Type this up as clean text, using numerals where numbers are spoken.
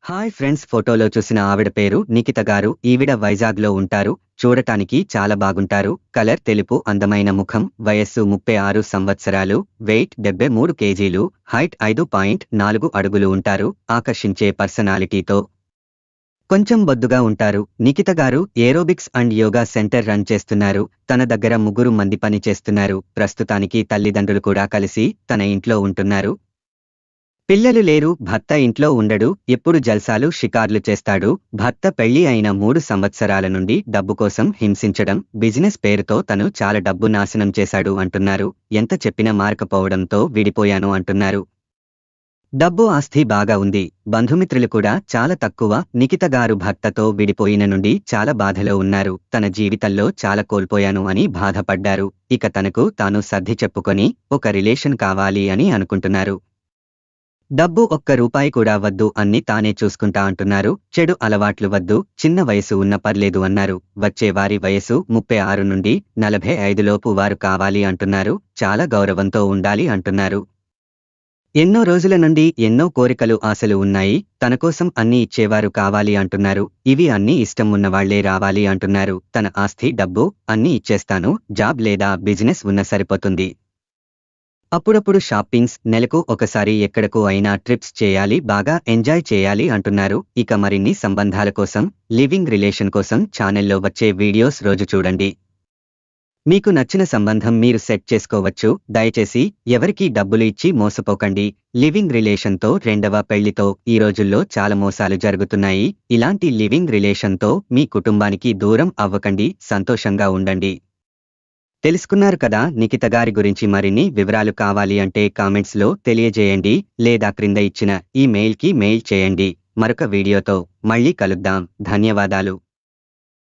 Hi friends, ఫోటోలో చూసిన ఆవిడ పేరు నిఖిత గారు. ఈవిడ వైజాగ్లో ఉంటారు. చూడటానికి చాలా బాగుంటారు. కలర్ తెలుపు, అందమైన ముఖం, వయస్సు 36 సంవత్సరాలు, వెయిట్ 73 కేజీలు, హైట్ 5.4 అడుగులు ఉంటారు. ఆకర్షించే పర్సనాలిటీతో కొంచెం బొద్దుగా ఉంటారు. నిఖిత గారు aerobics and yoga centre run చేస్తున్నారు. తన దగ్గర 3 మంది పని చేస్తున్నారు. ప్రస్తుతానికి తల్లిదండ్రులు కూడా కలిసి తన ఇంట్లో ఉంటున్నారు. పిల్లలు లేరు. భర్త ఇంట్లో ఉండడు. ఎప్పుడు జల్సాలు, షికార్లు చేస్తాడు. భర్త పెళ్లి అయిన 3 సంవత్సరాల నుండి డబ్బు కోసం హింసించడం, బిజినెస్ పేరుతో తను చాలా డబ్బు నాశనం చేశాడు అంటున్నారు. ఎంత చెప్పినా మారకపోవడంతో విడిపోయాను అంటున్నారు. డబ్బు, ఆస్తి బాగా ఉంది. బంధుమిత్రులు కూడా చాలా తక్కువ. నిఖిత గారు భర్తతో విడిపోయిన నుండి చాలా బాధలో ఉన్నారు. తన జీవితంలో చాలా కోల్పోయాను అని బాధపడ్డారు. ఇక తనకు తాను సర్ది చెప్పుకొని ఒక రిలేషన్ కావాలి అని అనుకుంటున్నారు. డబ్బు ఒక్క రూపాయి కూడా వద్దు, అన్ని తానే చూసుకుంటా అంటున్నారు. చెడు అలవాట్లు వద్దు, చిన్న వయసు ఉన్న పర్లేదు అన్నారు. వచ్చే వారి వయసు 36 నుండి 45 లోపు వారు కావాలి అంటున్నారు. చాలా గౌరవంతో ఉండాలి అంటున్నారు. ఎన్నో రోజుల నుండి ఎన్నో కోరికలు, ఆశలు ఉన్నాయి. తనకోసం అన్ని ఇచ్చేవారు కావాలి అంటున్నారు. ఇవి అన్నీ ఇష్టం ఉన్నవాళ్లే రావాలి అంటున్నారు. తన ఆస్తి, డబ్బు అన్నీ ఇచ్చేస్తాను. జాబ్ లేదా బిజినెస్ ఉన్న సరిపోతుంది. అప్పుడప్పుడు షాపింగ్స్, నెలకు ఒకసారి ఎక్కడకు అయినా ట్రిప్స్ చేయాలి, బాగా ఎంజాయ్ చేయాలి అంటున్నారు. ఇక మరిన్ని సంబంధాల కోసం, లివింగ్ రిలేషన్ కోసం ఛానల్లో వచ్చే వీడియోస్ రోజు చూడండి. మీకు నచ్చిన సంబంధం మీరు సెట్ చేసుకోవచ్చు. దయచేసి ఎవరికీ డబ్బులు ఇచ్చి మోసపోకండి. లివింగ్ రిలేషన్తో, రెండవ పెళ్లితో ఈ రోజుల్లో చాలా మోసాలు జరుగుతున్నాయి. ఇలాంటి లివింగ్ రిలేషన్తో మీ కుటుంబానికి దూరం అవ్వకండి. సంతోషంగా ఉండండి. తెలుసుకున్నారు కదా నిఖిత గారి గురించి. మరిన్ని వివరాలు కావాలి అంటే కామెంట్స్లో తెలియజేయండి, లేదా క్రింద ఇచ్చిన ఈ మెయిల్కి మెయిల్ చేయండి. మరొక వీడియోతో మళ్ళీ కలుద్దాం. ధన్యవాదాలు.